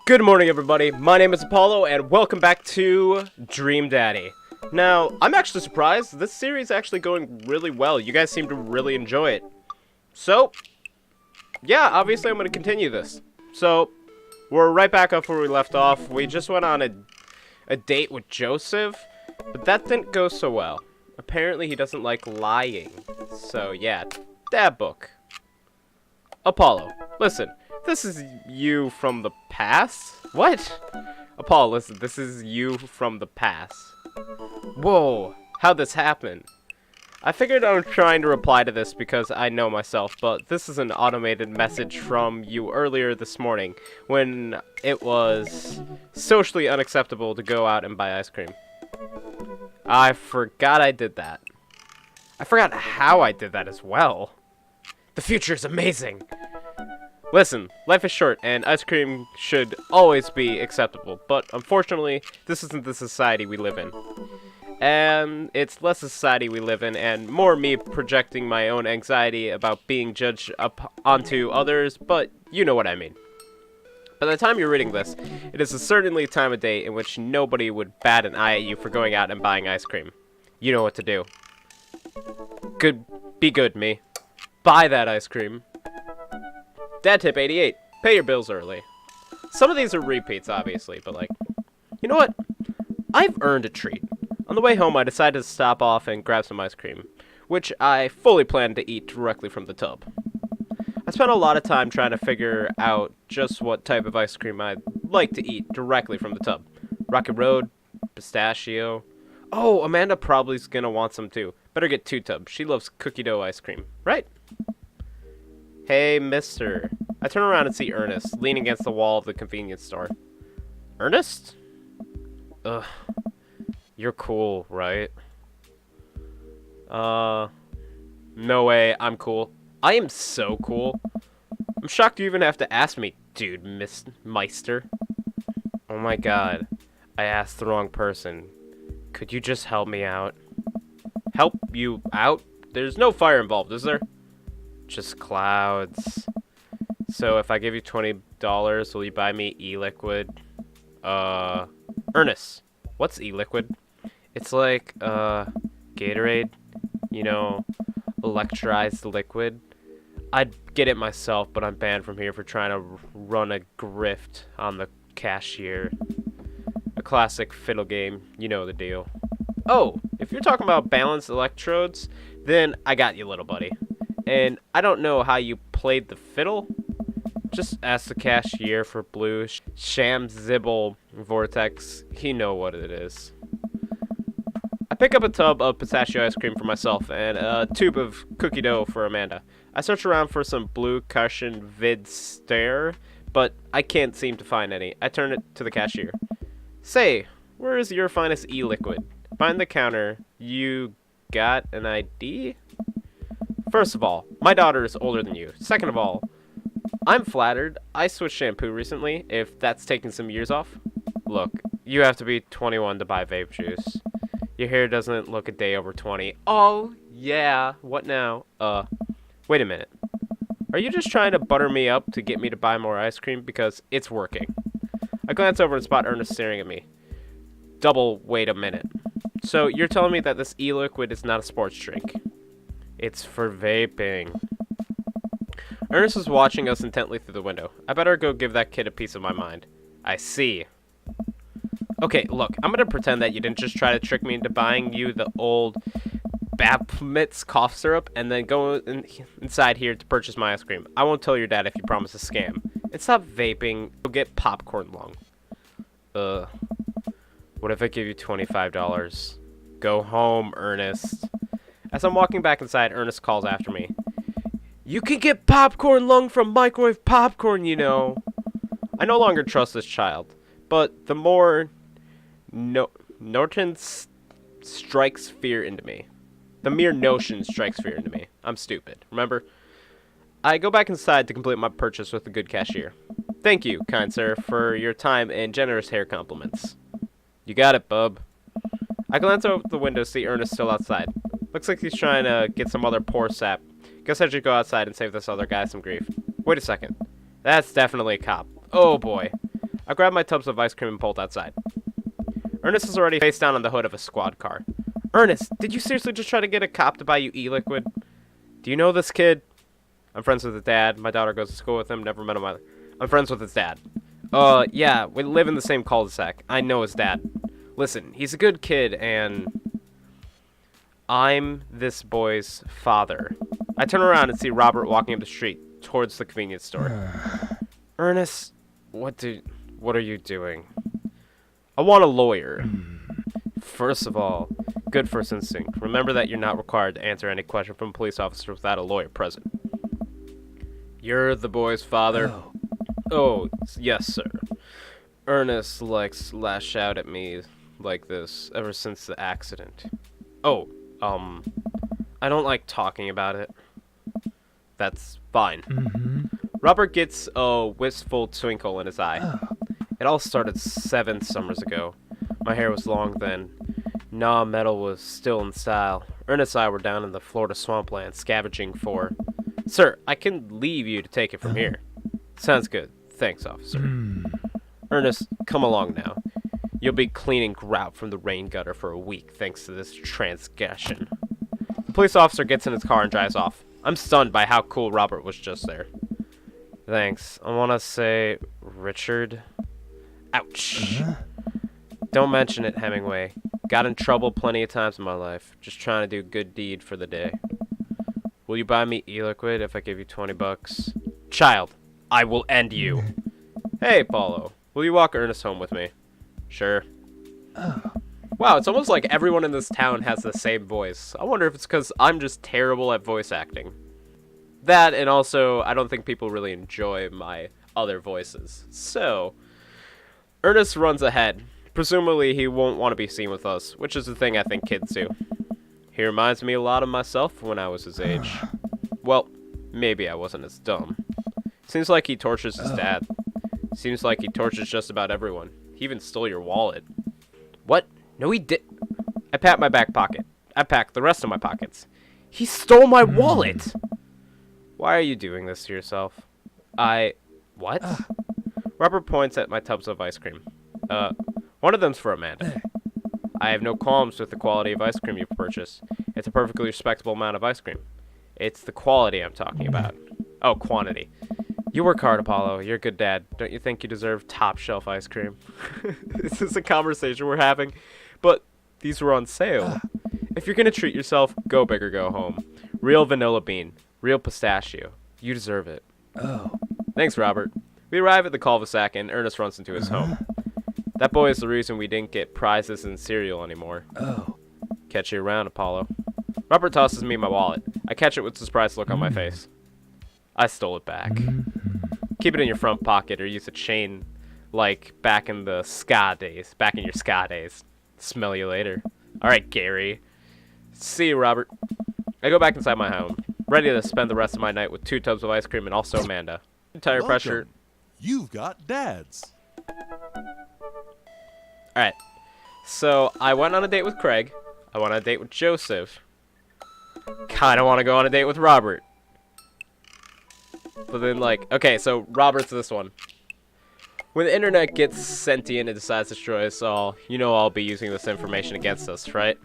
Good morning, everybody. My name is Apollo, and welcome back to Dream Daddy. Now, I'm actually surprised. This series is actually going really well. You guys seem to really enjoy it. So, yeah, obviously I'm going to continue this. So, we're right back up where we left off. We just went on a date with Joseph, but that didn't go so well. Apparently, he doesn't like lying. So, yeah, dad book. Apollo, listen. This is you from the past? What? Apollo, listen, this is you from the past. Whoa, how'd this happen? I figured I was trying to reply to this because I know myself, but this is an automated message from you earlier this morning when it was socially unacceptable to go out and buy ice cream. I forgot I did that. I forgot how I did that as well. The future is amazing. Listen, life is short, and ice cream should always be acceptable, but unfortunately, this isn't the society we live in. And it's less the society we live in, and more me projecting my own anxiety about being judged up onto others, but you know what I mean. By the time you're reading this, it is certainly a time of day in which nobody would bat an eye at you for going out and buying ice cream. You know what to do. Be good, me. Buy that ice cream. Dad tip 88. Pay your bills early. Some of these are repeats, obviously, but like, you know what? I've earned a treat. On the way home, I decided to stop off and grab some ice cream, which I fully planned to eat directly from the tub. I spent a lot of time trying to figure out just what type of ice cream I'd like to eat directly from the tub. Rocky Road, pistachio. Oh, Amanda probably's gonna want some too. Better get two tubs. She loves cookie dough ice cream, right? Hey, mister. I turn around and see Ernest, leaning against the wall of the convenience store. Ernest? Ugh. You're cool, right? No way, I'm cool. I am so cool. I'm shocked you even have to ask me, dude, Miss Meister. Oh my god. I asked the wrong person. Could you just help me out? Help you out? There's no fire involved, is there? Just clouds. So if I give you $20, will you buy me e-liquid? Ernest, what's e-liquid? It's like, Gatorade, you know, electrolyzed liquid. I'd get it myself, but I'm banned from here for trying to run a grift on the cashier. A classic fiddle game, you know the deal. Oh, if you're talking about balanced electrodes, then I got you, little buddy. And I don't know how you played the fiddle. Just ask the cashier for blue Shamzibble Vortex. He know what it is. I pick up a tub of pistachio ice cream for myself and a tube of cookie dough for Amanda. I search around for some blue cushion vid stare, but I can't seem to find any. I turn it to the cashier. Say, where is your finest e-liquid? Behind the counter. You got an ID? First of all, my daughter is older than you. Second of all, I'm flattered. I switched shampoo recently, if that's taking some years off. Look, you have to be 21 to buy vape juice. Your hair doesn't look a day over 20. Oh, yeah. What now? Wait a minute. Are you just trying to butter me up to get me to buy more ice cream? Because it's working. I glance over and spot Ernest staring at me. Wait a minute. So you're telling me that this e-liquid is not a sports drink? It's for vaping. Ernest is watching us intently through the window. I better go give that kid a piece of my mind. I see. Okay, look, I'm gonna pretend that you didn't just try to trick me into buying you the old Baphomet's cough syrup and then go inside here to purchase my ice cream. I won't tell your dad if you promise a scam. And stop vaping. You'll get popcorn lung. What if I give you $25? Go home, Ernest. As I'm walking back inside, Ernest calls after me. You can get popcorn lung from microwave popcorn, you know. I no longer trust this child, but the more Norton strikes fear into me. The mere notion strikes fear into me. I'm stupid, remember? I go back inside to complete my purchase with a good cashier. Thank you, kind sir, for your time and generous hair compliments. You got it, bub. I glance out the window to see Ernest still outside. Looks like he's trying to get some other poor sap. Guess I should go outside and save this other guy some grief. Wait a second. That's definitely a cop. Oh boy. I grabbed my tubs of ice cream and pulled outside. Ernest was already face down on the hood of a squad car. Ernest, did you seriously just try to get a cop to buy you e-liquid? Do you know this kid? I'm friends with his dad. My daughter goes to school with him. Never met him either. I'm friends with his dad. Yeah, we live in the same cul-de-sac. I know his dad. Listen, he's a good kid, and I'm this boy's father. I turn around and see Robert walking up the street towards the convenience store. Ernest, what are you doing? I want a lawyer. First of all, good first instinct. Remember that you're not required to answer any question from a police officer without a lawyer present. You're the boy's father? Oh, yes, sir. Ernest likes lash out at me like this ever since the accident. Oh, I don't like talking about it. That's fine. Robert gets a wistful twinkle in his eye. It all started 7 summers ago. My hair was long then. Nah, metal was still in style. Ernest and I were down in the Florida swampland scavenging for... Sir, I can leave you to take it from here. Sounds good. Thanks, officer. Ernest, come along now. You'll be cleaning grout from the rain gutter for a week thanks to this transgression. The police officer gets in his car and drives off. I'm stunned by how cool Robert was just there. Thanks. I want to say... Richard? Ouch. Don't mention it, Hemingway. Got in trouble plenty of times in my life. Just trying to do a good deed for the day. Will you buy me e-liquid if I give you $20? Child, I will end you. Hey, Paulo. Will you walk Ernest home with me? Sure. Wow, it's almost like everyone in this town has the same voice. I wonder if it's because I'm just terrible at voice acting. That, and also, I don't think people really enjoy my other voices. So, Ernest runs ahead. Presumably, he won't want to be seen with us, which is the thing I think kids do. He reminds me a lot of myself when I was his age. Well, maybe I wasn't as dumb. Seems like he tortures his dad. Seems like he tortures just about everyone. He even stole your wallet. What? No, he did. I pat my back pocket. I packed the rest of my pockets. He stole my wallet! Why are you doing this to yourself? What? Robert points at my tubs of ice cream. One of them's for Amanda. I have no qualms with the quality of ice cream you purchase. It's a perfectly respectable amount of ice cream. It's the quality I'm talking about. Oh, quantity. You work hard, Apollo. You're a good dad. Don't you think you deserve top-shelf ice cream? This is a conversation we're having, but these were on sale. If you're going to treat yourself, go big or go home. Real vanilla bean. Real pistachio. You deserve it. Thanks, Robert. We arrive at the cul-de-sac, and Ernest runs into his home. That boy is the reason we didn't get prizes in cereal anymore. Catch you around, Apollo. Robert tosses me my wallet. I catch it with a surprised look on my face. I stole it back. Keep it in your front pocket or use a chain like back in the ska days. Back in your ska days. Smell you later. Alright, Gary. See you, Robert. I go back inside my home, ready to spend the rest of my night with 2 tubs of ice cream and also Amanda. Tire pressure. You've got dads. Alright, so I went on a date with Craig. I went on a date with Joseph. Kinda want to go on a date with Robert. But then, like, okay, so Robert's this one. When the internet gets sentient and decides to destroy us all, you know I'll be using this information against us, right?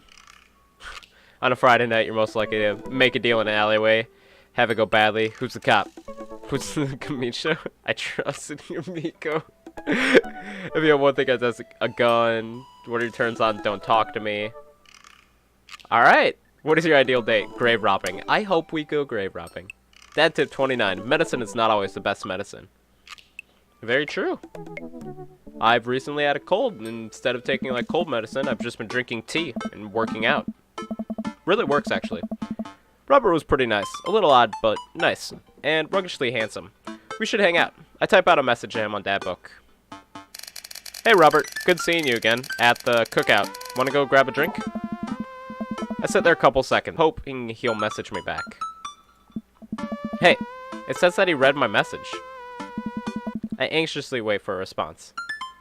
On a Friday night, you're most likely to make a deal in an alleyway, have it go badly. Who's the cop? Who's the Kamisha? I trusted you, Miko. If you have one thing that does a gun, what are your turns on? Don't talk to me. Alright. What is your ideal date? Grave robbing. I hope we go grave robbing. Dad tip 29. Medicine is not always the best medicine. Very true. I've recently had a cold, and instead of taking like cold medicine, I've just been drinking tea and working out. Really works, actually. Robert was pretty nice. A little odd, but nice. And ruggishly handsome. We should hang out. I type out a message to him on Dadbook. Hey, Robert. Good seeing you again at the cookout. Want to go grab a drink? I sit there a couple seconds, hoping he'll message me back. Hey, it says that he read my message. I anxiously wait for a response.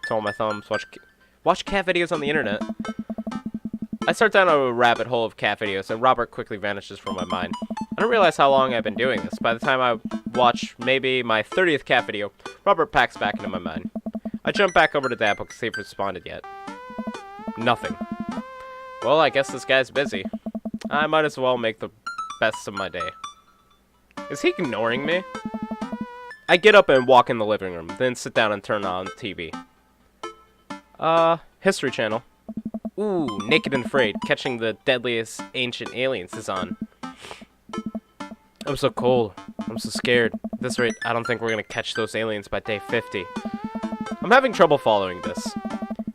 Twirl my thumbs, watch cat videos on the internet. I start down a rabbit hole of cat videos, and Robert quickly vanishes from my mind. I don't realize how long I've been doing this. By the time I watch maybe my 30th cat video, Robert packs back into my mind. I jump back over to Dadbook to see if he responded yet. Nothing. Well, I guess this guy's busy. I might as well make the best of my day. Is he ignoring me? I get up and walk in the living room, then sit down and turn on TV. History Channel. Ooh, Naked and Afraid, catching the deadliest ancient aliens is on. I'm so cold. I'm so scared. At this rate, I don't think we're gonna catch those aliens by day 50. I'm having trouble following this.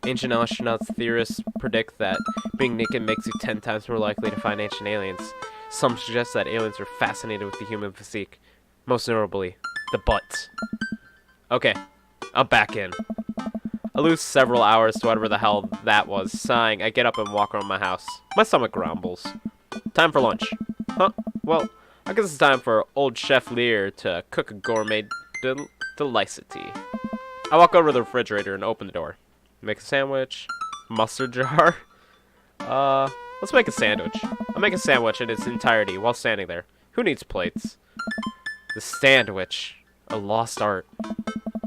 Ancient astronauts theorists predict that being naked makes you 10 times more likely to find ancient aliens. Some suggest that aliens are fascinated with the human physique. Most notably, the butt. Okay, I'm back in. I lose several hours to whatever the hell that was. Sighing, I get up and walk around my house. My stomach grumbles. Time for lunch. Huh? Well, I guess it's time for old Chef Lear to cook a gourmet delicity. I walk over to the refrigerator and open the door. Make a sandwich. Mustard jar. Let's make a sandwich. I'll make a sandwich in its entirety while standing there. Who needs plates? The sandwich. A lost art.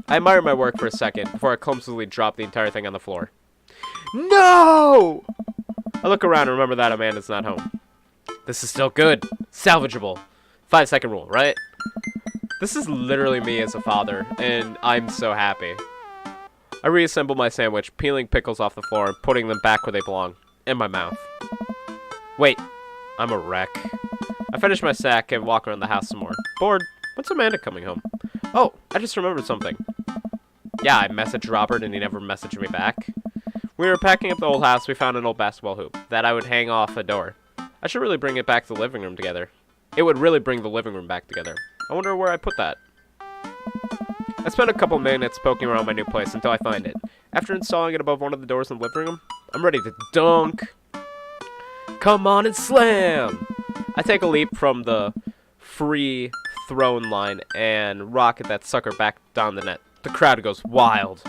I admire my work for a second before I clumsily drop the entire thing on the floor. No! I look around and remember that Amanda's not home. This is still good. Salvageable. 5-second rule, right? This is literally me as a father, and I'm so happy. I reassemble my sandwich, peeling pickles off the floor and putting them back where they belong. In my mouth. Wait. I'm a wreck. I finish my sack and walk around the house some more. Bored. When's Amanda coming home? Oh, I just remembered something. Yeah, I messaged Robert and he never messaged me back. We were packing up the old house, we found an old basketball hoop that I would hang off a door. I should really bring it back to the living room together. It would really bring the living room back together. I wonder where I put that. I spent a couple minutes poking around my new place until I find it. After installing it above one of the doors in the living room, I'm ready to dunk. Come on and slam! I take a leap from the free throne line and rocket that sucker back down the net. The crowd goes wild.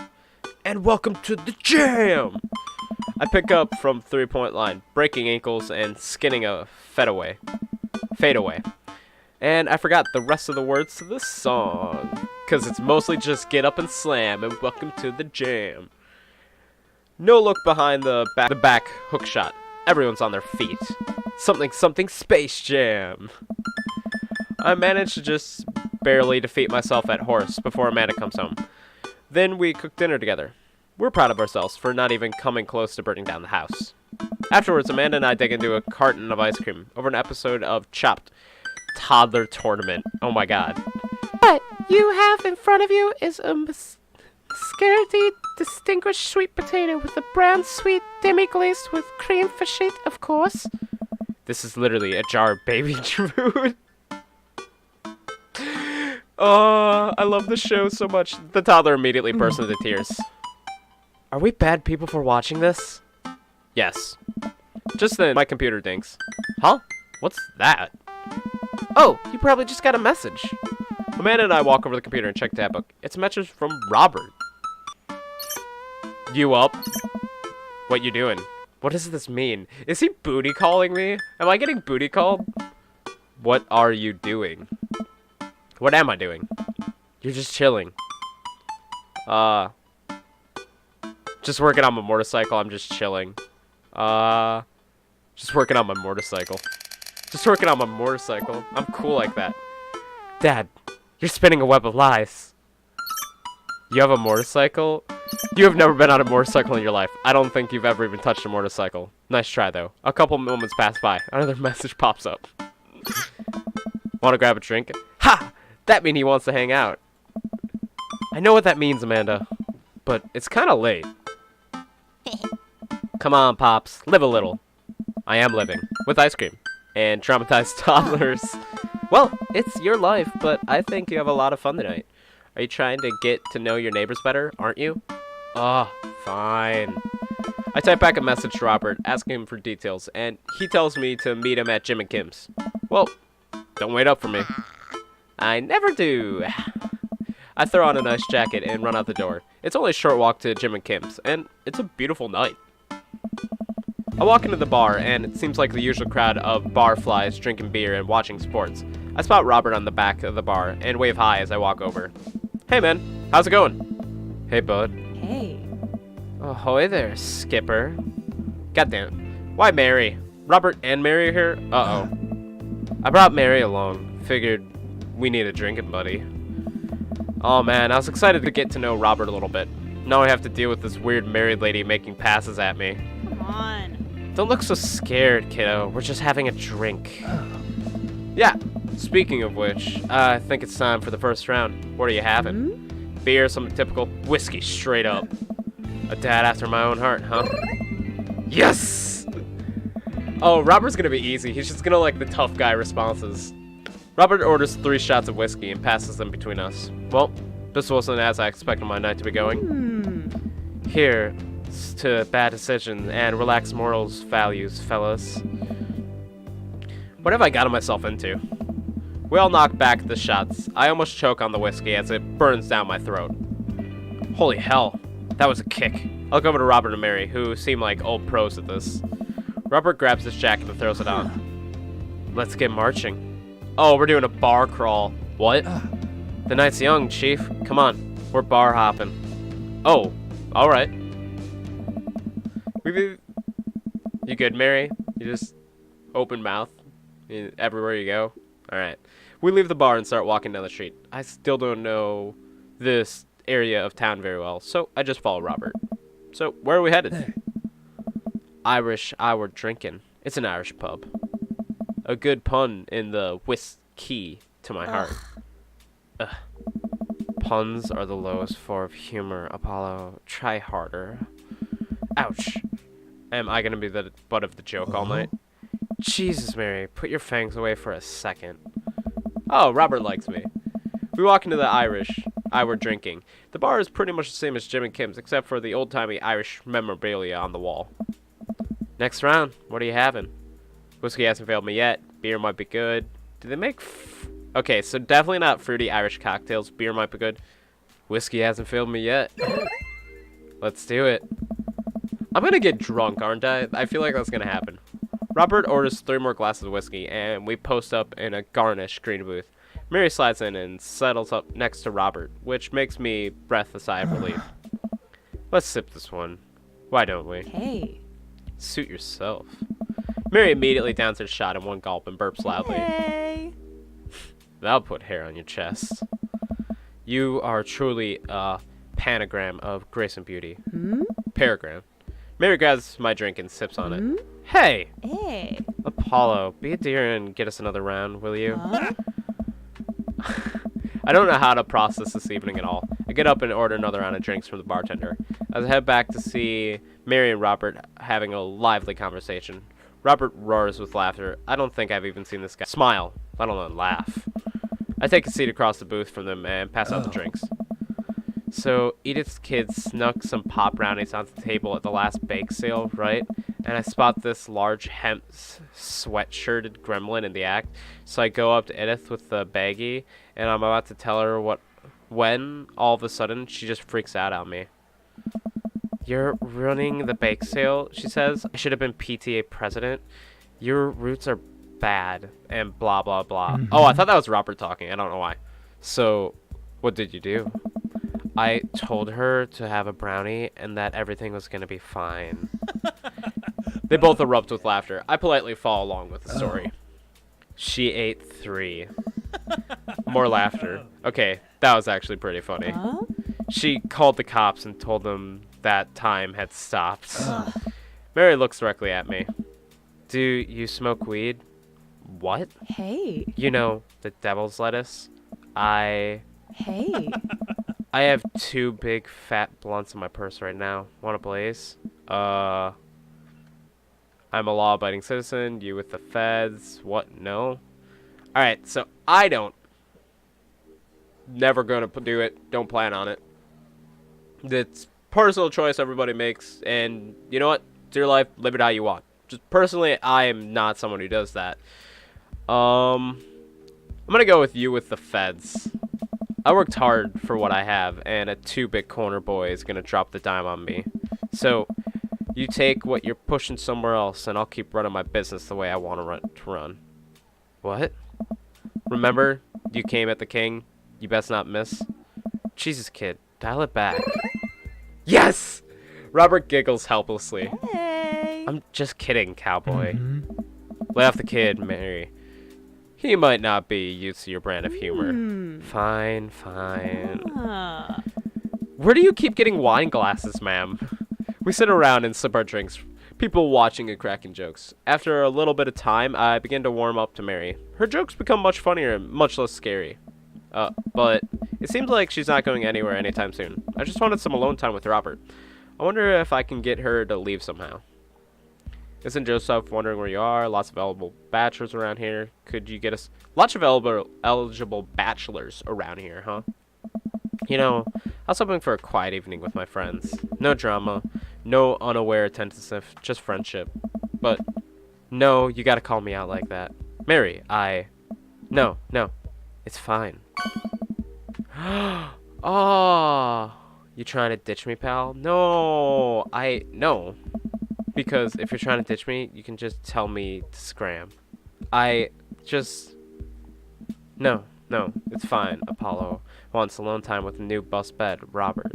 And welcome to the jam! I pick up from 3-point line, breaking ankles and skinning a fadeaway. And I forgot the rest of the words to this song. Because it's mostly just get up and slam and welcome to the jam. No look behind the back hook shot. Everyone's on their feet. Something Space Jam. I managed to just barely defeat myself at horse before Amanda comes home. Then we cook dinner together. We're proud of ourselves for not even coming close to burning down the house. Afterwards, Amanda and I dig into a carton of ice cream over an episode of Chopped Toddler Tournament. Oh my god. What you have in front of you is a scarcely distinguished sweet potato with a brown sweet demi-glazed with cream fichette, of course. This is literally a jar of baby food. Oh, I love the show so much. The toddler immediately burst into tears. Are we bad people for watching this? Yes. Just then, my computer dinks. Huh? What's that? Oh, you probably just got a message. Amanda and I walk over to the computer and check Dadbook. It's a message from Robert. You up? What you doing? What does this mean? Is he booty calling me? Am I getting booty called? What are you doing? What am I doing? You're just chilling. Just working on my motorcycle. I'm just chilling. Just working on my motorcycle. Just working on my motorcycle. I'm cool like that. Dad, you're spinning a web of lies. You have a motorcycle? You have never been on a motorcycle in your life. I don't think you've ever even touched a motorcycle. Nice try, though. A couple moments pass by. Another message pops up. Want to grab a drink? Ha! That means he wants to hang out. I know what that means, Amanda. But it's kind of late. Come on, Pops. Live a little. I am living. With ice cream. And traumatized toddlers. Well, it's your life, but I think you have a lot of fun tonight. Are you trying to get to know your neighbors better, aren't you? Oh, fine. I type back a message to Robert, asking him for details, and he tells me to meet him at Jim and Kim's. Well, don't wait up for me. I never do. I throw on a nice jacket and run out the door. It's only a short walk to Jim and Kim's, and it's a beautiful night. I walk into the bar, and it seems like the usual crowd of barflies drinking beer and watching sports. I spot Robert on the back of the bar and wave hi as I walk over. Hey man, how's it going? Hey bud, Hey. Ahoy there, Skipper. Goddamn. Why Mary? Robert and Mary are here? Uh-oh. I brought Mary along. Figured we need a drinking buddy. Oh man, I was excited to get to know Robert a little bit. Now I have to deal with this weird married lady making passes at me. Come on. Don't look so scared, kiddo. We're just having a drink. Yeah, speaking of which, I think it's time for the first round. What are you having? Beer, something typical? Whiskey, straight up. A dad after my own heart, huh? Yes! Oh, Robert's gonna be easy. He's just gonna like the tough guy responses. Robert orders 3 shots of whiskey and passes them between us. Well, this wasn't as I expected my night to be going. Here to bad decisions and relaxed morals values, fellas. What have I gotten myself into? We all knock back the shots. I almost choke on the whiskey as it burns down my throat. Holy hell, that was a kick. I look over to Robert and Mary, who seem like old pros at this. Robert grabs his jacket and throws it on. Let's get marching. Oh, we're doing a bar crawl. What? The night's young, Chief. Come on, we're bar hopping. Oh, alright. You good, Mary? You just open mouth everywhere you go? Alright. We leave the bar and start walking down the street. I still don't know this area of town very well, so I just follow Robert. So, where are we headed? Irish Hour Drinking. It's an Irish pub. A good pun in the whiskey to my heart. Ugh. Puns are the lowest form of humor, Apollo. Try harder. Ouch. Am I gonna be the butt of the joke all night? Jesus, Mary, put your fangs away for a second. Oh, Robert likes me. We walk into the Irish Hour Drinking. The bar is pretty much the same as Jim and Kim's, except for the old-timey Irish memorabilia on the wall. Next round, what are you having? Whiskey hasn't failed me yet. Beer might be good. Do they make... Okay, so definitely not fruity Irish cocktails. Beer might be good. Whiskey hasn't failed me yet. Let's do it. I'm gonna get drunk, aren't I? I feel like that's gonna happen. Robert orders 3 more glasses of whiskey, and we post up in a garnish green booth. Mary slides in and settles up next to Robert, which makes me breath a sigh of relief. Let's sip this one. Why don't we? Hey. Suit yourself. Mary immediately downs her shot in one gulp and burps loudly. Hey. That'll put hair on your chest. You are truly a panagram of grace and beauty. Paragram. Mary grabs my drink and sips on it. Hey! Hey. Apollo, be a dear and get us another round, will you? Huh? I don't know how to process this evening at all. I get up and order another round of drinks from the bartender. As I head back to see Mary and Robert having a lively conversation. Robert roars with laughter. I don't think I've even seen this guy smile, let alone laugh. I take a seat across the booth from them and pass out the drinks. So, Edith's kids snuck some pop brownies onto the table at the last bake sale, right? And I spot this large hemp sweatshirted gremlin in the act. So I go up to Edith with the baggie, and I'm about to tell her when all of a sudden she just freaks out on me. You're ruining the bake sale, she says. I should have been PTA president. Your roots are bad, and blah, blah, blah. Oh, I thought that was Robert talking. I don't know why. So, what did you do? I told her to have a brownie and that everything was going to be fine. They both erupt with laughter. I politely follow along with the story. She ate 3. More laughter. Okay, that was actually pretty funny. Huh? She called the cops and told them that time had stopped. Mary looks directly at me. Do you smoke weed? What? Hey. You know, the devil's lettuce? Hey. I have 2 big fat blunts in my purse right now. Want a blaze? I'm a law-abiding citizen. You with the feds? What? No? Alright, so I don't. Never gonna do it. Don't plan on it. It's personal choice everybody makes. And you know what? It's your life. Live it how you want. Just personally, I am not someone who does that. I'm gonna go with you with the feds. I worked hard for what I have, and a 2-bit corner boy is gonna drop the dime on me. So, you take what you're pushing somewhere else, and I'll keep running my business the way I want to run. What? Remember, you came at the king. You best not miss. Jesus, kid, dial it back. Yes! Robert giggles helplessly. Hey. I'm just kidding, cowboy. Lay off the kid, Mary. He might not be used to your brand of humor. Fine, fine. Ah. Where do you keep getting wine glasses, ma'am? We sit around and sip our drinks, people watching and cracking jokes. After a little bit of time, I begin to warm up to Mary. Her jokes become much funnier and much less scary. But it seems like she's not going anywhere anytime soon. I just wanted some alone time with Robert. I wonder if I can get her to leave somehow. Isn't Joseph wondering where you are? Lots of eligible bachelors around here. Could you get us... Lots of eligible bachelors around here, huh? You know, I was hoping for a quiet evening with my friends. No drama, no unaware attention, just friendship. But, no, you gotta call me out like that. Mary, No, it's fine. Oh, you trying to ditch me, pal? No, No. Because if you're trying to ditch me, you can just tell me to scram. No, it's fine. Apollo wants alone time with a new bus bed, Robert.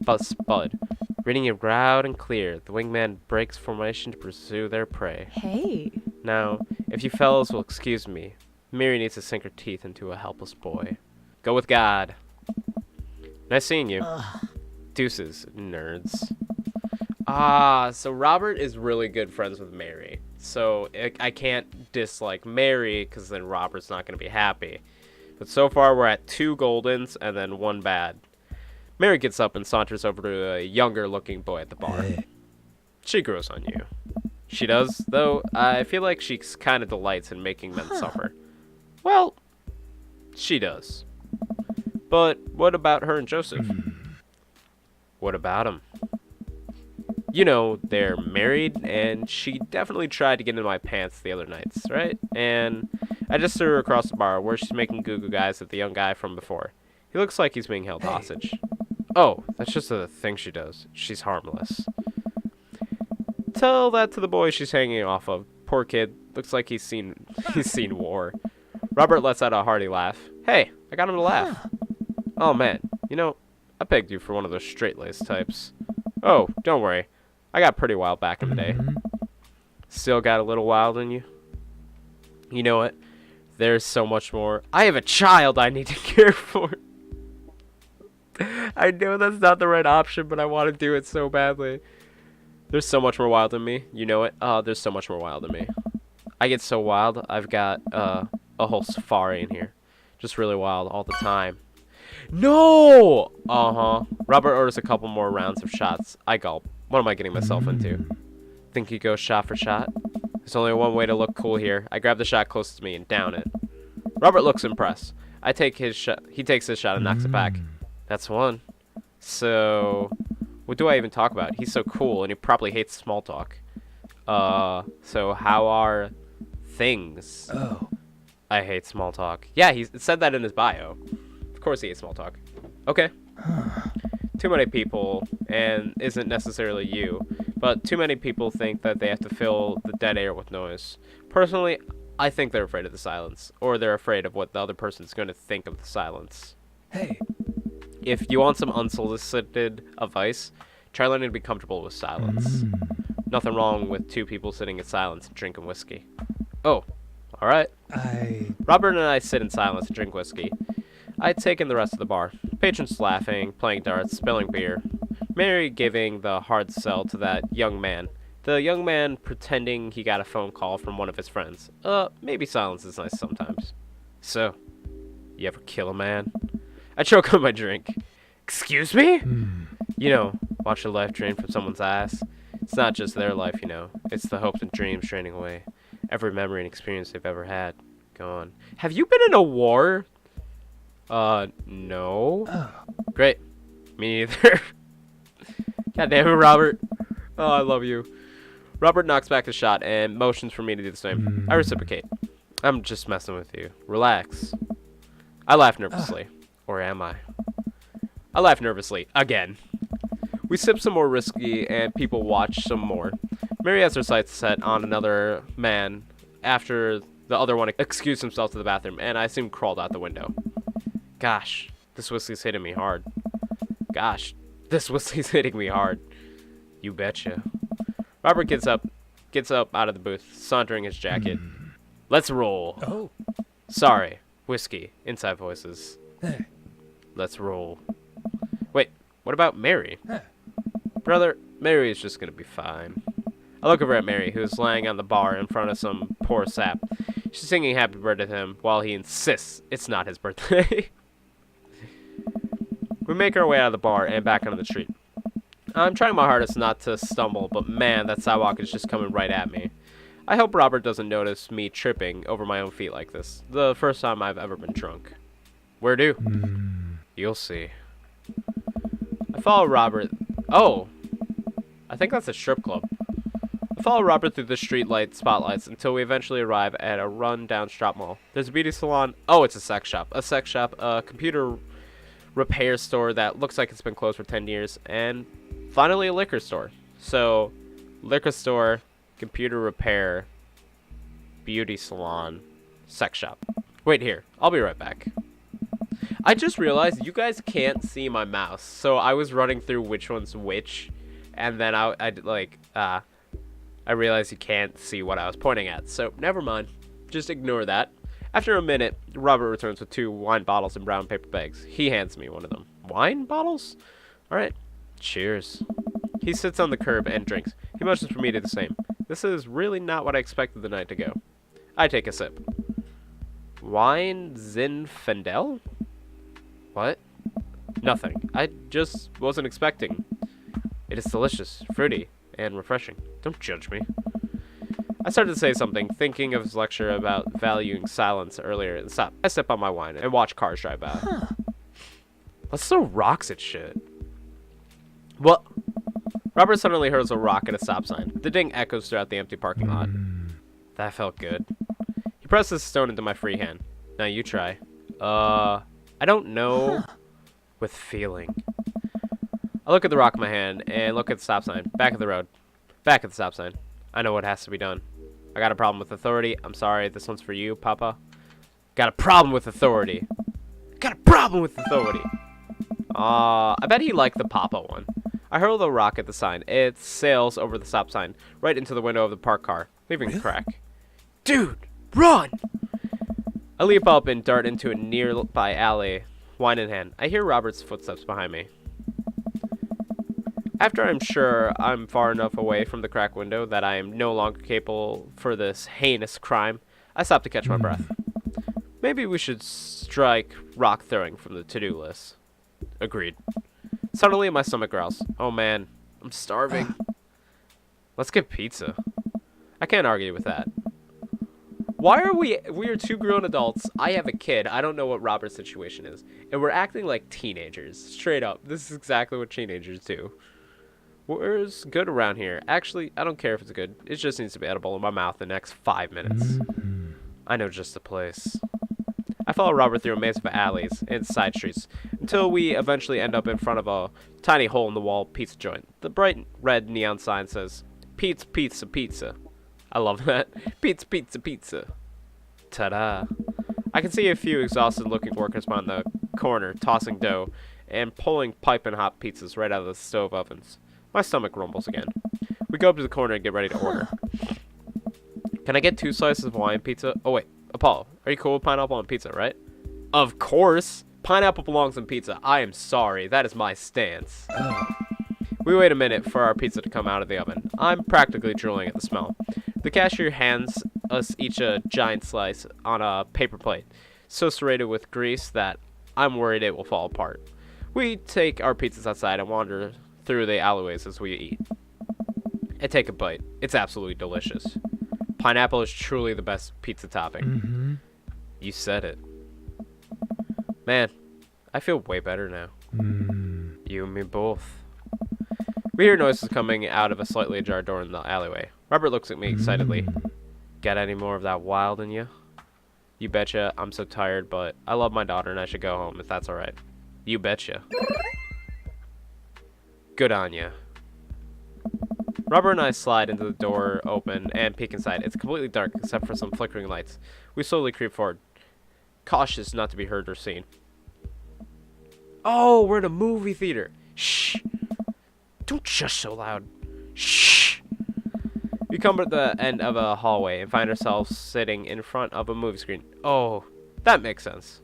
Bus Bud. Reading it loud and clear, the wingman breaks formation to pursue their prey. Hey. Now, if you fellows will excuse me, Mary needs to sink her teeth into a helpless boy. Go with God. Nice seeing you. Deuces, nerds. So Robert is really good friends with Mary. So I can't dislike Mary because then Robert's not going to be happy. But so far we're at 2 goldens and then 1 bad. Mary gets up and saunters over to a younger looking boy at the bar. Hey. She grows on you. She does, though I feel like she kind of delights in making men suffer. Well, she does. But what about her and Joseph? What about him? You know, they're married, and she definitely tried to get into my pants the other nights, right? And I just threw her across the bar where she's making goo-goo guys at the young guy from before. He looks like he's being held hostage. Oh, that's just a thing she does. She's harmless. Tell that to the boy she's hanging off of. Poor kid. Looks like he's seen war. Robert lets out a hearty laugh. Hey, I got him to laugh. Oh, man. You know, I pegged you for one of those straight-laced types. Oh, don't worry. I got pretty wild back in the day. Still got a little wild in you? You know what? There's so much more. I have a child I need to care for. I know that's not the right option, but I want to do it so badly. There's so much more wild in me. You know it? There's so much more wild in me. I get so wild, I've got a whole safari in here. Just really wild all the time. No! Robert orders a couple more rounds of shots. I gulp. What am I getting myself into? Think you go shot for shot? There's only one way to look cool here. I grab the shot closest to me and down it. Robert looks impressed. I take his shot. He takes his shot and knocks it back. That's one. So, what do I even talk about? He's so cool and he probably hates small talk. So how are things? Oh. I hate small talk. Yeah, he said that in his bio. Of course he hates small talk. Okay. Too many people, and isn't necessarily you, but too many people think that they have to fill the dead air with noise. Personally, I think they're afraid of the silence, or they're afraid of what the other person's going to think of the silence. Hey. If you want some unsolicited advice, try learning to be comfortable with silence. Nothing wrong with 2 people sitting in silence and drinking whiskey. Oh, alright. Robert and I sit in silence and drink whiskey. I take in the rest of the bar. Patrons laughing, playing darts, spilling beer. Mary giving the hard sell to that young man. The young man pretending he got a phone call from one of his friends. Maybe silence is nice sometimes. So, you ever kill a man? I choke on my drink. Excuse me? You know, watch your life drain from someone's ass. It's not just their life, you know. It's the hopes and dreams draining away. Every memory and experience they've ever had. Gone. Have you been in a war? No. Great. Me neither. God damn it, Robert. Oh, I love you. Robert knocks back the shot and motions for me to do the same. I reciprocate. I'm just messing with you. Relax. I laugh nervously. Or am I? I laugh nervously. Again. We sip some more whiskey and people watch some more. Mary has her sights set on another man after the other one excused himself to the bathroom and I assume crawled out the window. Gosh, this whiskey's hitting me hard. Gosh, This whiskey's hitting me hard. You betcha. Robert gets up out of the booth, sauntering his jacket. Let's roll. Oh. Sorry, whiskey. Inside voices. Let's roll. Wait, what about Mary? Brother, Mary is just gonna be fine. I look over at Mary, who is lying on the bar in front of some poor sap. She's singing happy birthday to him while he insists it's not his birthday. We make our way out of the bar and back onto the street. I'm trying my hardest not to stumble, but man, that sidewalk is just coming right at me. I hope Robert doesn't notice me tripping over my own feet like this. The first time I've ever been drunk. Where to? You'll see. I follow Robert. Oh! I think that's a strip club. I follow Robert through the street light spotlights until we eventually arrive at a run-down strip mall. There's a beauty salon. Oh, it's a sex shop. A sex shop, a computer repair store that looks like it's been closed for 10 years, and finally a liquor store. So, liquor store, computer repair, beauty salon, sex shop. Wait here. I'll be right back. I just realized you guys can't see my mouse, so I was running through which one's which, and then I realized you can't see what I was pointing at, so never mind. Just ignore that. After a minute, Robert returns with 2 wine bottles in brown paper bags. He hands me one of them. Wine bottles? Alright. Cheers. He sits on the curb and drinks. He motions for me to do the same. This is really not what I expected the night to go. I take a sip. Wine Zinfandel? What? Nothing. I just wasn't expecting. It is delicious, fruity, and refreshing. Don't judge me. I started to say something, thinking of his lecture about valuing silence earlier, and stop. I sip on my wine and watch cars drive by. Let's throw rocks at shit. What? Robert suddenly hurls a rock at a stop sign. The ding echoes throughout the empty parking lot. That felt good. He presses a stone into my free hand. Now you try. I don't know. With feeling. I look at the rock in my hand and look at the stop sign. Back of the road. Back at the stop sign. I know what has to be done. I got a problem with authority. I'm sorry. This one's for you, Papa. Got a problem with authority. Got a problem with authority. I bet he liked the Papa one. I hurl the rock at the sign. It sails over the stop sign, right into the window of the parked car, leaving a crack. Dude, run! I leap up and dart into a nearby alley, wine in hand. I hear Robert's footsteps behind me. After I'm sure I'm far enough away from the crack window that I am no longer capable for this heinous crime, I stop to catch my breath. Maybe we should strike rock throwing from the to-do list. Agreed. Suddenly my stomach growls. Oh man, I'm starving. Let's get pizza. I can't argue with that. Why are we are 2 grown adults, I have a kid, I don't know what Robert's situation is, and we're acting like teenagers. Straight up, this is exactly what teenagers do. Where's good around here? Actually, I don't care if it's good. It just needs to be edible in my mouth in the next 5 minutes. I know just the place. I follow Robert through a maze of alleys and side streets until we eventually end up in front of a tiny hole-in-the-wall pizza joint. The bright red neon sign says, Pete's Pizza Pizza. I love that. Pete's Pizza Pizza. Ta-da. I can see a few exhausted-looking workers behind the corner tossing dough and pulling piping hot pizzas right out of the stove ovens. My stomach rumbles again. We go up to the corner and get ready to order. Can I get 2 slices of Hawaiian pizza? Oh wait, Apollo, are you cool with pineapple on pizza, right? Of course! Pineapple belongs on pizza. I am sorry, that is my stance. We wait a minute for our pizza to come out of the oven. I'm practically drooling at the smell. The cashier hands us each a giant slice on a paper plate, so serrated with grease that I'm worried it will fall apart. We take our pizzas outside and wander through the alleyways as we eat. I take a bite. It's absolutely delicious. Pineapple is truly the best pizza topping. You said it. Man, I feel way better now. You and me both. We hear noises coming out of a slightly ajar door in the alleyway. Robert looks at me excitedly. Got any more of that wild in you? You betcha. I'm so tired, but I love my daughter and I should go home if that's alright. You betcha. Good on ya. Robert and I slide into the door open and peek inside. It's completely dark except for some flickering lights. We slowly creep forward, cautious not to be heard or seen. Oh, we're in a movie theater. Shh. Don't shush so loud. Shh. We come to the end of a hallway and find ourselves sitting in front of a movie screen. Oh, that makes sense.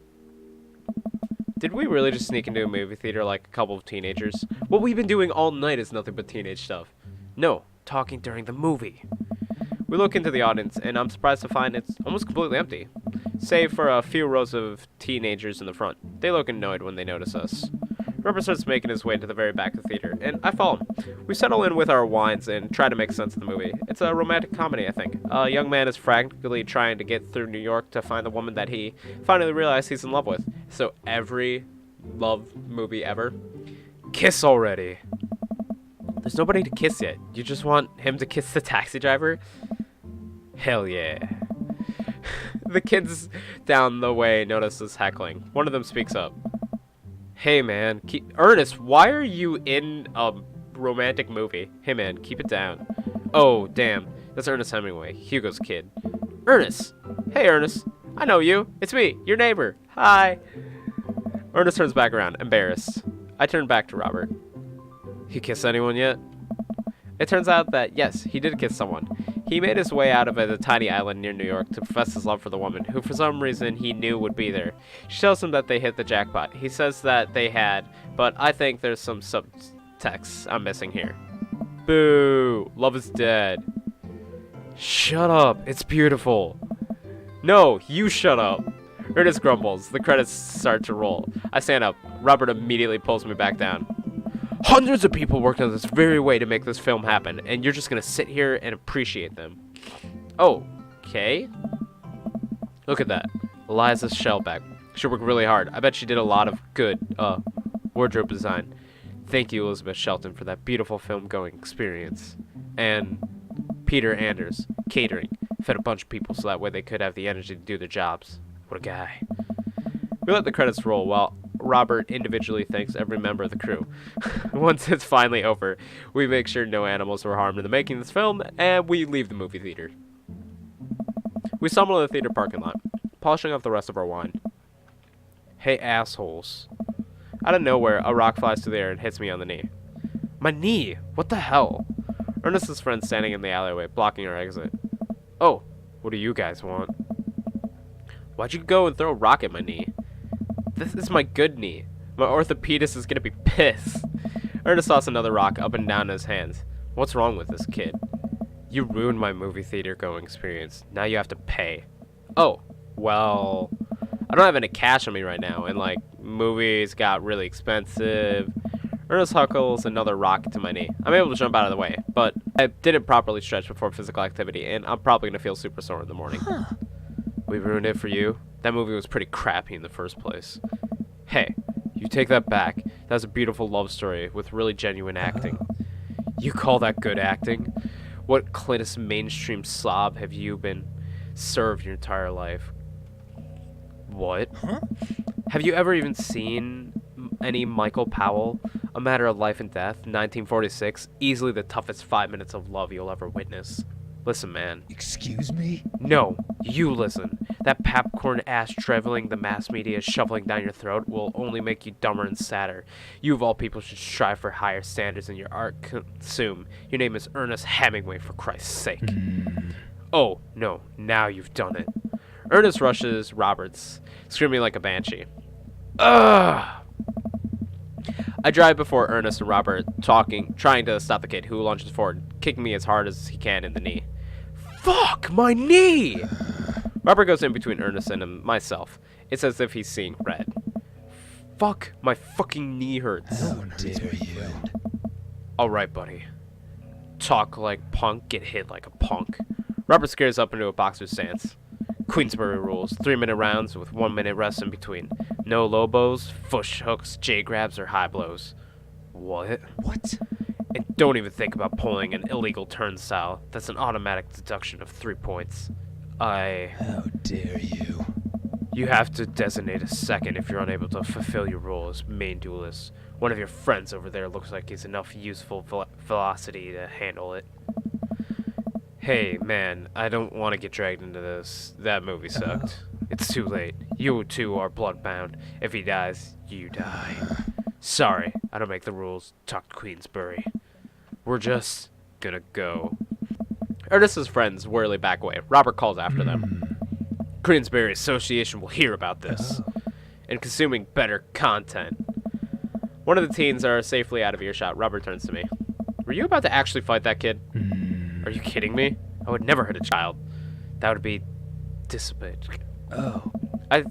Did we really just sneak into a movie theater like a couple of teenagers? What we've been doing all night is nothing but teenage stuff. No, talking during the movie. We look into the audience, and I'm surprised to find it's almost completely empty, save for a few rows of teenagers in the front. They look annoyed when they notice us. Rubber starts making his way to the very back of the theater, and I follow him. We settle in with our wines and try to make sense of the movie. It's a romantic comedy, I think. A young man is frantically trying to get through New York to find the woman that he finally realized he's in love with. So every love movie ever, kiss already. There's nobody to kiss yet. You just want him to kiss the taxi driver? Hell yeah. The kids down the way notice us heckling. One of them speaks up. Hey man, Ernest, why are you in a romantic movie? Hey man, keep it down. Oh, damn. That's Ernest Hemingway, Hugo's kid. Ernest! Hey Ernest, I know you. It's me, your neighbor. Hi. Ernest turns back around, embarrassed. I turn back to Robert. He kissed anyone yet? It turns out that, yes, he did kiss someone. He made his way out of a tiny island near New York to profess his love for the woman, who for some reason he knew would be there. She tells him that they hit the jackpot. He says that they had, but I think there's some subtext I'm missing here. Boo! Love is dead. Shut up, it's beautiful. No, you shut up. Ernest grumbles. The credits start to roll. I stand up. Robert immediately pulls me back down. Hundreds of people worked on this very way to make this film happen, and you're just gonna sit here and appreciate them. Oh, okay. Look at that. Eliza Shellback. She worked really hard. I bet she did a lot of good, wardrobe design. Thank you, Elizabeth Shelton, for that beautiful film-going experience. And Peter Anders, catering. Fed a bunch of people so that way they could have the energy to do their jobs. What a guy. We let the credits roll while Robert individually thanks every member of the crew. Once it's finally over, we make sure no animals were harmed in the making of this film, and we leave the movie theater. We stumble in the theater parking lot, polishing off the rest of our wine. Hey, assholes. Out of nowhere, a rock flies through the air and hits me on the knee. My knee! What the hell? Ernest's friend standing in the alleyway, blocking our exit. Oh, what do you guys want? Why'd you go and throw a rock at my knee? This is my good knee. My orthopedist is gonna be pissed. Ernest tossed another rock up and down in his hands. What's wrong with this kid? You ruined my movie theater going experience. Now you have to pay. Oh, well, I don't have any cash on me right now, and like, movies got really expensive. Ernest huckles another rock to my knee. I'm able to jump out of the way, but I didn't properly stretch before physical activity, and I'm probably gonna feel super sore in the morning. We ruined it for you? That movie was pretty crappy in the first place. Hey, you take that back. That was a beautiful love story with really genuine acting. You call that good acting? What Clintus mainstream slob have you been served your entire life? What? Have you ever even seen any Michael Powell? A Matter of Life and Death, 1946. Easily the toughest 5 minutes of love you'll ever witness. Listen, man. Excuse me? No, you listen. That popcorn ass traveling the mass media shoveling down your throat will only make you dumber and sadder. You of all people should strive for higher standards in your art consume. Your name is Ernest Hemingway, for Christ's sake. Oh, no, now you've done it. Ernest rushes Roberts, screaming like a banshee. Ugh! I drive before Ernest and Robert, trying to stop the kid, who lunges forward, kicking me as hard as he can in the knee. Fuck, my knee! Robert goes in between Ernest and myself. It's as if he's seeing red. Fuck, my fucking knee hurts. How dare you? Alright, buddy. Talk like punk, get hit like a punk. Robert scares up into a boxer stance. Queensbury rules. 3-minute rounds with 1-minute rest in between. No lobos, push hooks, J-grabs, or high blows. What? What? And don't even think about pulling an illegal turnstile. That's an automatic deduction of 3 points. How dare you? You have to designate a second if you're unable to fulfill your role as main duelist. One of your friends over there looks like he's enough useful velocity to handle it. Hey, man, I don't want to get dragged into this. That movie sucked. It's too late. You two are bloodbound. If he dies, you die. Sorry, I don't make the rules. Talk to Queensbury. We're just gonna go. Ernest's friends whirly back away. Robert calls after them. Queensberry Association will hear about this and consuming better content. One of the teens are safely out of earshot. Robert turns to me. Were you about to actually fight that kid? Are you kidding me? I would never hurt a child. That would be dissipate. Oh. I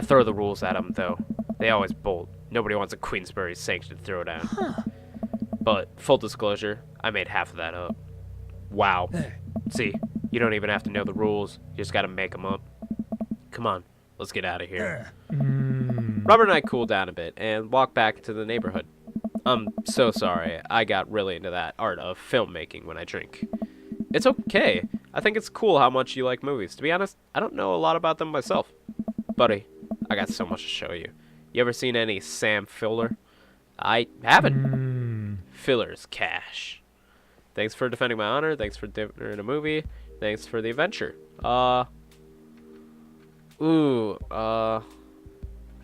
throw the rules at them, though. They always bolt. Nobody wants a Queensberry sanctioned throwdown. But, full disclosure, I made half of that up. Wow. Hey. See, you don't even have to know the rules. You just gotta make them up. Come on, let's get out of here. Robert and I cool down a bit and walk back to the neighborhood. I'm so sorry. I got really into that art of filmmaking when I drink. It's okay. I think it's cool how much you like movies. To be honest, I don't know a lot about them myself. Buddy, I got so much to show you. You ever seen any Sam Filler? I haven't. Filler's cash. Thanks for defending my honor. Thanks for dinner in a movie. Thanks for the adventure.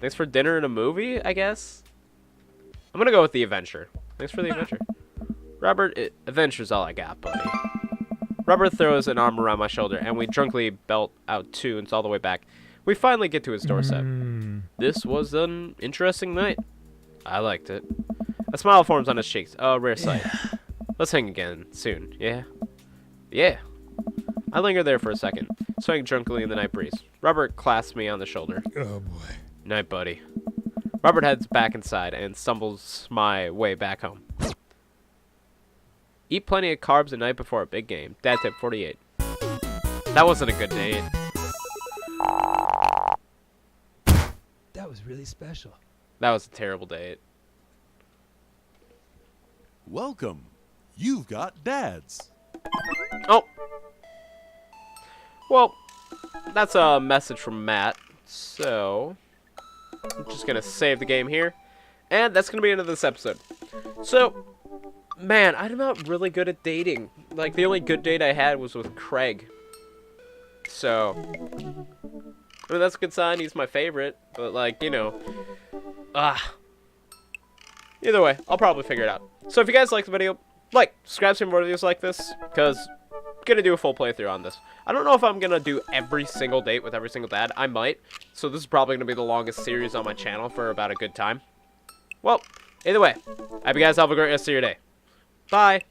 Thanks for dinner and a movie, I guess? I'm gonna go with the adventure. Thanks for the adventure. Robert, adventure's all I got, buddy. Robert throws an arm around my shoulder, and we drunkenly belt out tunes all the way back. We finally get to his doorstep. This was an interesting night. I liked it. A smile forms on his cheeks. A rare sight. Let's hang again soon, yeah? Yeah. I linger there for a second, swaying drunkenly in the night breeze. Robert clasps me on the shoulder. Oh boy. Night, buddy. Robert heads back inside and stumbles my way back home. Eat plenty of carbs at night before a big game. Dad tip 48. That wasn't a good date. That was really special. That was a terrible date. Welcome. You've got dads. Oh. Well, that's a message from Matt. So, I'm just going to save the game here. And that's going to be the end of this episode. So, man, I'm not really good at dating. Like, the only good date I had was with Craig. So, I mean, that's a good sign. He's my favorite. But, like, you know. Either way, I'll probably figure it out. So, if you guys like the video, like, subscribe to more videos like this. Because I'm going to do a full playthrough on this. I don't know if I'm going to do every single date with every single dad. I might. So, this is probably going to be the longest series on my channel for about a good time. Well, either way, I hope you guys have a great rest of your day. Bye.